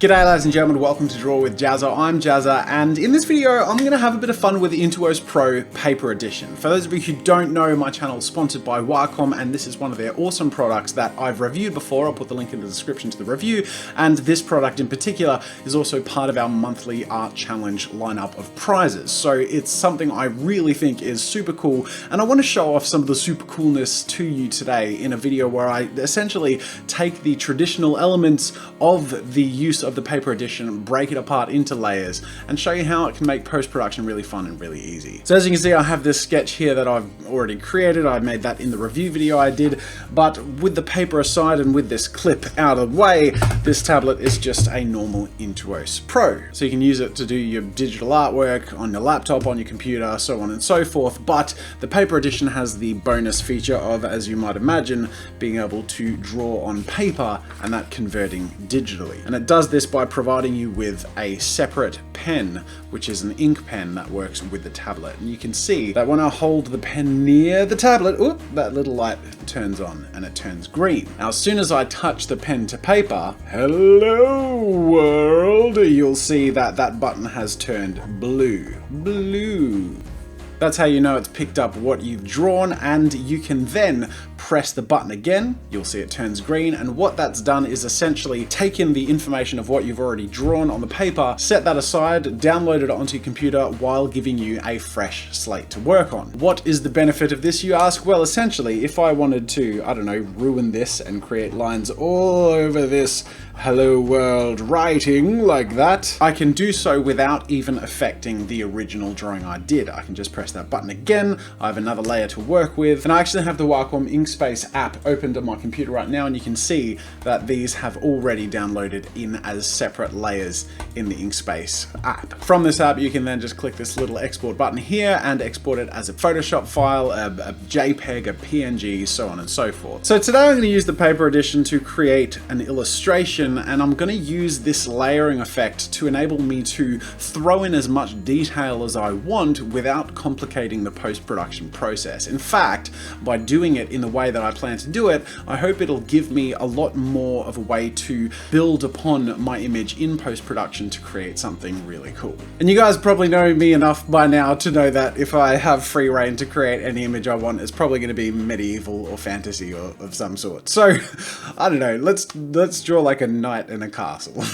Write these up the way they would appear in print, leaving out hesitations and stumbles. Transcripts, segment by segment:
G'day ladies and gentlemen, welcome to Draw with Jazza. I'm Jazza, and in this video I'm going to have a bit of fun with the Intuos Pro Paper Edition. For those of you who don't know, my channel is sponsored by Wacom, and this is one of their awesome products that I've reviewed before. I'll put the link in the description to the review, and this product in particular is also part of our monthly art challenge lineup of prizes. So it's something I really think is super cool, and I want to show off some of the super coolness to you today in a video where I essentially take the traditional elements of the use of the paper edition, break it apart into layers, and show you how it can make post-production really fun and really easy. So as you can see, I have this sketch here that I've already created. I made that in the review video I did, but with the paper aside and with this clip out of the way, this tablet is just a normal Intuos Pro. So you can use it to do your digital artwork on your laptop, on your computer, so on and so forth, but the paper edition has the bonus feature of, as you might imagine, being able to draw on paper and that converting digitally. And it does this by providing you with a separate pen, which is an ink pen that works with the tablet. And you can see that when I hold the pen near the tablet, ooh, that little light turns on and it turns green. Now, as soon as I touch the pen to paper, hello world, you'll see that that button has turned blue. Blue. That's how you know it's picked up what you've drawn, and you can then press the button again, you'll see it turns green, and what that's done is essentially taken the information of what you've already drawn on the paper, set that aside, download it onto your computer while giving you a fresh slate to work on. What is the benefit of this, you ask? Well, essentially, if I wanted to, I don't know, ruin this and create lines all over this hello world writing like that, I can do so without even affecting the original drawing I did. I can just press that button again, I have another layer to work with, and I actually have the Wacom Inkspace app opened on my computer right now, and you can see that these have already downloaded in as separate layers in the Inkspace app. From this app, you can then just click this little export button here and export it as a Photoshop file, a JPEG, a PNG, so on and so forth. So today I'm going to use the paper edition to create an illustration, and I'm going to use this layering effect to enable me to throw in as much detail as I want without complicating the post-production process. In fact, by doing it in the way that I plan to do it, I hope it'll give me a lot more of a way to build upon my image in post-production to create something really cool. And you guys probably know me enough by now to know that if I have free reign to create any image I want, it's probably going to be medieval or fantasy or of some sort. So I don't know, let's draw like a knight in a castle.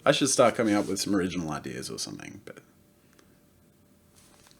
I should start coming up with some original ideas or something, but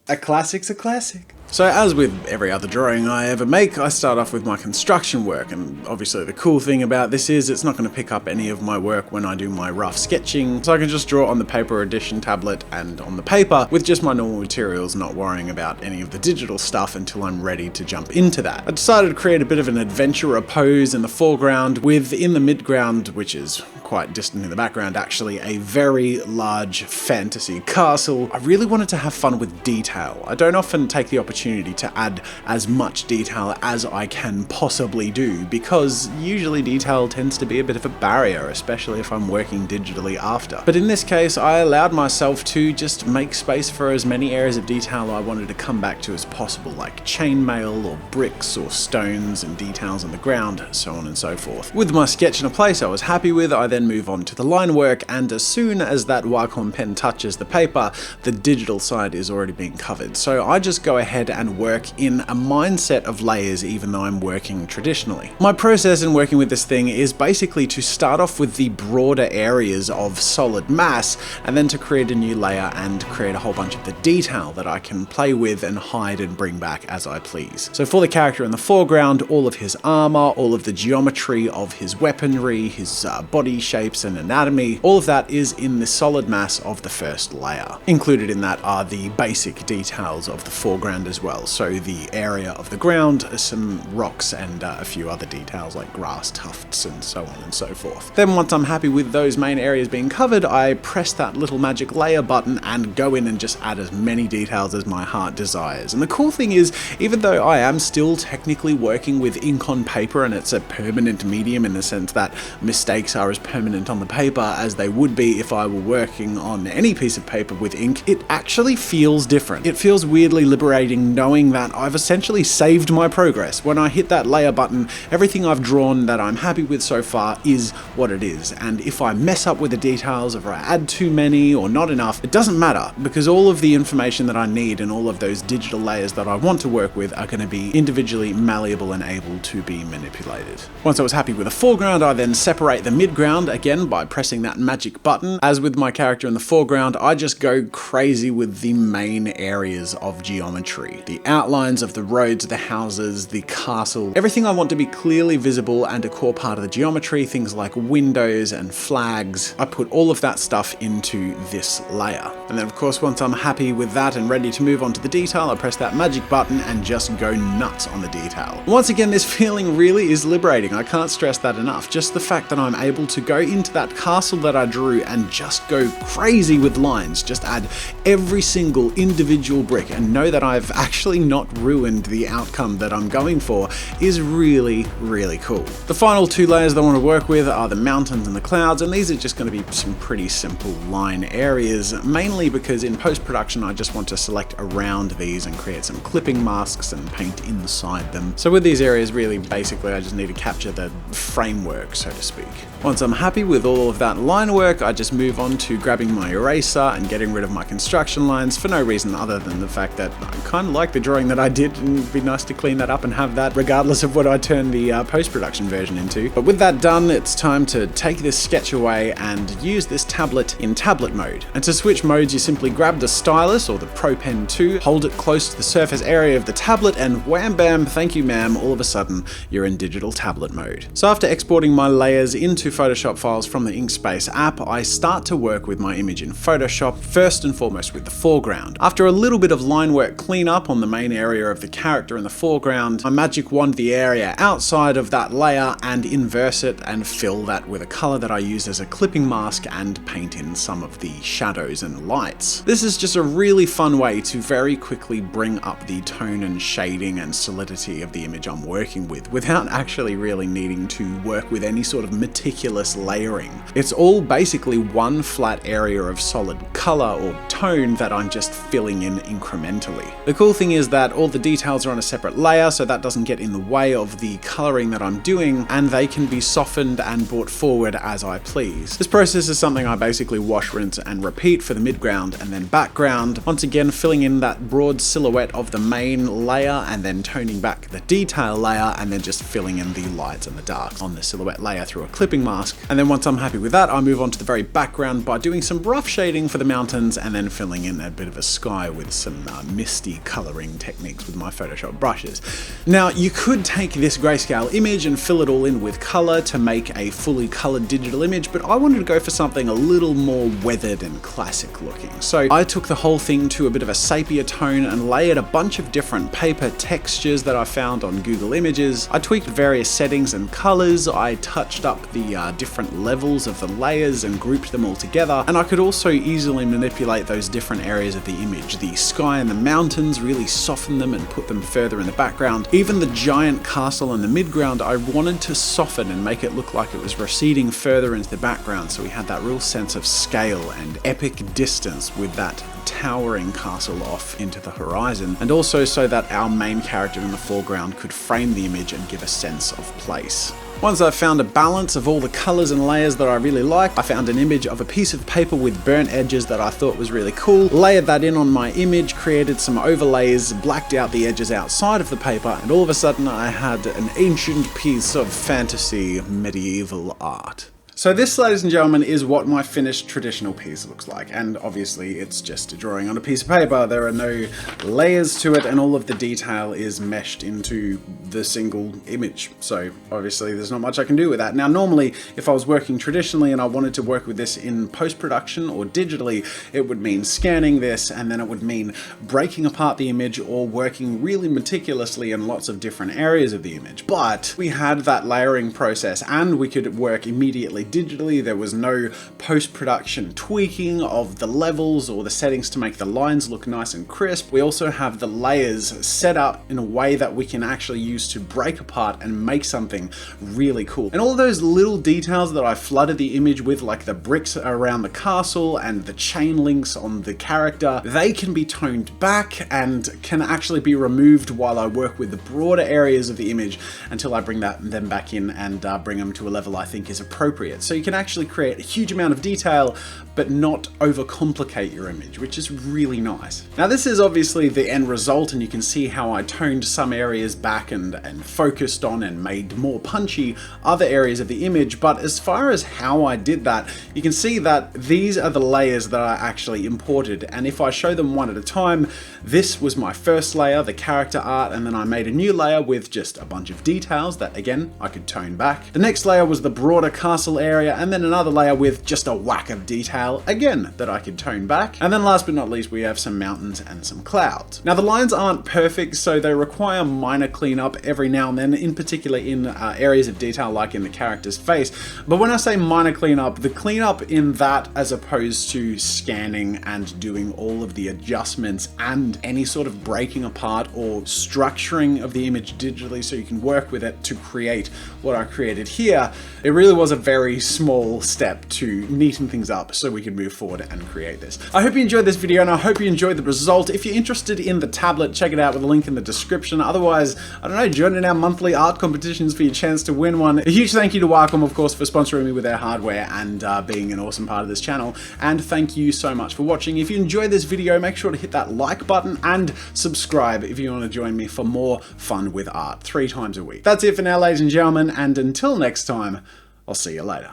a classic's a classic. So as with every other drawing I ever make, I start off with my construction work, and obviously the cool thing about this is it's not going to pick up any of my work when I do my rough sketching, so I can just draw on the paper edition tablet and on the paper with just my normal materials, not worrying about any of the digital stuff until I'm ready to jump into that. I decided to create a bit of an adventurer pose in the foreground, with in the midground, which is quite distant in the background actually, a very large fantasy castle. I really wanted to have fun with detail. I don't often take the opportunity to add as much detail as I can possibly do, because usually detail tends to be a bit of a barrier, especially if I'm working digitally after. But in this case, I allowed myself to just make space for as many areas of detail I wanted to come back to as possible, like chainmail or bricks or stones and details on the ground, so on and so forth. With my sketch in a place I was happy with, I then move on to the line work, and as soon as that Wacom pen touches the paper, the digital side is already being covered. So I just go ahead and work in a mindset of layers, even though I'm working traditionally. My process in working with this thing is basically to start off with the broader areas of solid mass, and then to create a new layer and create a whole bunch of the detail that I can play with and hide and bring back as I please. So for the character in the foreground, all of his armor, all of the geometry of his weaponry, his body shapes and anatomy, all of that is in the solid mass of the first layer. Included in that are the basic details of the foreground as well. So the area of the ground, some rocks, and a few other details like grass tufts and so on and so forth. Then once I'm happy with those main areas being covered, I press that little magic layer button and go in and just add as many details as my heart desires. And the cool thing is, even though I am still technically working with ink on paper and it's a permanent medium in the sense that mistakes are as permanent permanent on the paper as they would be if I were working on any piece of paper with ink, it actually feels different. It feels weirdly liberating knowing that I've essentially saved my progress. When I hit that layer button, everything I've drawn that I'm happy with so far is what it is. And if I mess up with the details, if I add too many or not enough, it doesn't matter, because all of the information that I need and all of those digital layers that I want to work with are going to be individually malleable and able to be manipulated. Once I was happy with the foreground, I then separate the midground again by pressing that magic button. As with my character in the foreground, I just go crazy with the main areas of geometry. The outlines of the roads, the houses, the castle, everything I want to be clearly visible and a core part of the geometry, things like windows and flags. I put all of that stuff into this layer. And then of course, once I'm happy with that and ready to move on to the detail, I press that magic button and just go nuts on the detail. Once again, this feeling really is liberating. I can't stress that enough. Just the fact that I'm able to go into that castle that I drew and just go crazy with lines, just add every single individual brick and know that I've actually not ruined the outcome that I'm going for is really, really cool. The final two layers that I want to work with are the mountains and the clouds, and these are just going to be some pretty simple line areas, mainly because in post-production I just want to select around these and create some clipping masks and paint inside them. So with these areas, really basically I just need to capture the framework, so to speak. Once I'm happy with all of that line work, I just move on to grabbing my eraser and getting rid of my construction lines for no reason other than the fact that I kind of like the drawing that I did, and it'd be nice to clean that up and have that regardless of what I turn the post-production version into. But with that done, it's time to take this sketch away and use this tablet in tablet mode. And to switch modes, you simply grab the stylus or the Pro Pen 2, hold it close to the surface area of the tablet, and wham bam, thank you ma'am, all of a sudden you're in digital tablet mode. So after exporting my layers into Photoshop files from the Inkspace app, I start to work with my image in Photoshop, first and foremost with the foreground. After a little bit of line work cleanup on the main area of the character in the foreground, I magic wand the area outside of that layer and inverse it and fill that with a color that I use as a clipping mask and paint in some of the shadows and lights. This is just a really fun way to very quickly bring up the tone and shading and solidity of the image I'm working with without actually really needing to work with any sort of meticulous layering. It's all basically one flat area of solid color or tone that I'm just filling in incrementally. The cool thing is that all the details are on a separate layer, so that doesn't get in the way of the coloring that I'm doing, and they can be softened and brought forward as I please. This process is something I basically wash, rinse, and repeat for the midground and then background, once again filling in that broad silhouette of the main layer and then toning back the detail layer and then just filling in the lights and the darks on the silhouette layer through a clipping mask. And then once I'm happy with that, I move on to the very background by doing some rough shading for the mountains and then filling in a bit of a sky with some misty coloring techniques with my Photoshop brushes. Now, you could take this grayscale image and fill it all in with color to make a fully colored digital image, but I wanted to go for something a little more weathered and classic looking. So I took the whole thing to a bit of a sepia tone and layered a bunch of different paper textures that I found on Google Images. I tweaked various settings and colors. I touched up the different levels of the layers and grouped them all together. And I could also easily manipulate those different areas of the image. The sky and the mountains, really soften them and put them further in the background. Even the giant castle in the midground, I wanted to soften and make it look like it was receding further into the background, so we had that real sense of scale and epic distance with that towering castle off into the horizon, and also so that our main character in the foreground could frame the image and give a sense of place. Once I found a balance of all the colors and layers that I really liked, I found an image of a piece of paper with burnt edges that I thought was really cool, layered that in on my image, created some overlays, blacked out the edges outside of the paper, and all of a sudden I had an ancient piece of fantasy medieval art. So this, ladies and gentlemen, is what my finished traditional piece looks like, and obviously it's just a drawing on a piece of paper. There are no layers to it, and all of the detail is meshed into the single image. So obviously there's not much I can do with that. Now normally, if I was working traditionally and I wanted to work with this in post-production or digitally, it would mean scanning this, and then it would mean breaking apart the image or working really meticulously in lots of different areas of the image. But we had that layering process, and we could work immediately it digitally. There was no post-production tweaking of the levels or the settings to make the lines look nice and crisp. We also have the layers set up in a way that we can actually use to break apart and make something really cool. And all those little details that I flooded the image with, like the bricks around the castle and the chain links on the character, they can be toned back and can actually be removed while I work with the broader areas of the image until I bring them back in and bring them to a level I think is appropriate. So you can actually create a huge amount of detail but not overcomplicate your image, which is really nice. Now this is obviously the end result, and you can see how I toned some areas back and focused on and made more punchy other areas of the image. But as far as how I did that, you can see that these are the layers that I actually imported, and if I show them one at a time, this was my first layer, the character art, and then I made a new layer with just a bunch of details that again I could tone back. The next layer was the broader castle area, and then another layer with just a whack of detail again that I could tone back. And then last but not least, we have some mountains and some clouds. Now the lines aren't perfect, so they require minor cleanup every now and then, in particular in areas of detail like in the character's face. But when I say minor cleanup, the cleanup in that as opposed to scanning and doing all of the adjustments and any sort of breaking apart or structuring of the image digitally so you can work with it to create what I created here, it really was a very small step to neaten things up so we can move forward and create this. I hope you enjoyed this video, and I hope you enjoyed the result. If you're interested in the tablet, check it out with a link in the description. Otherwise, I don't know, join in our monthly art competitions for your chance to win one. A huge thank you to Wacom, of course, for sponsoring me with their hardware and being an awesome part of this channel. And thank you so much for watching. If you enjoyed this video, make sure to hit that like button and subscribe if you want to join me for more fun with art 3 times a week. That's it for now, ladies and gentlemen, and until next time, I'll see you later.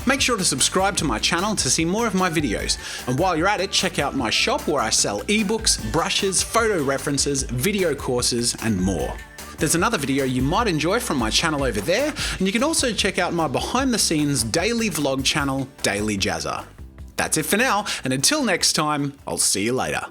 Make sure to subscribe to my channel to see more of my videos. And while you're at it, check out my shop where I sell ebooks, brushes, photo references, video courses, and more. There's another video you might enjoy from my channel over there, and you can also check out my behind the scenes daily vlog channel, Daily JAZZA'. That's it for now, and until next time, I'll see you later.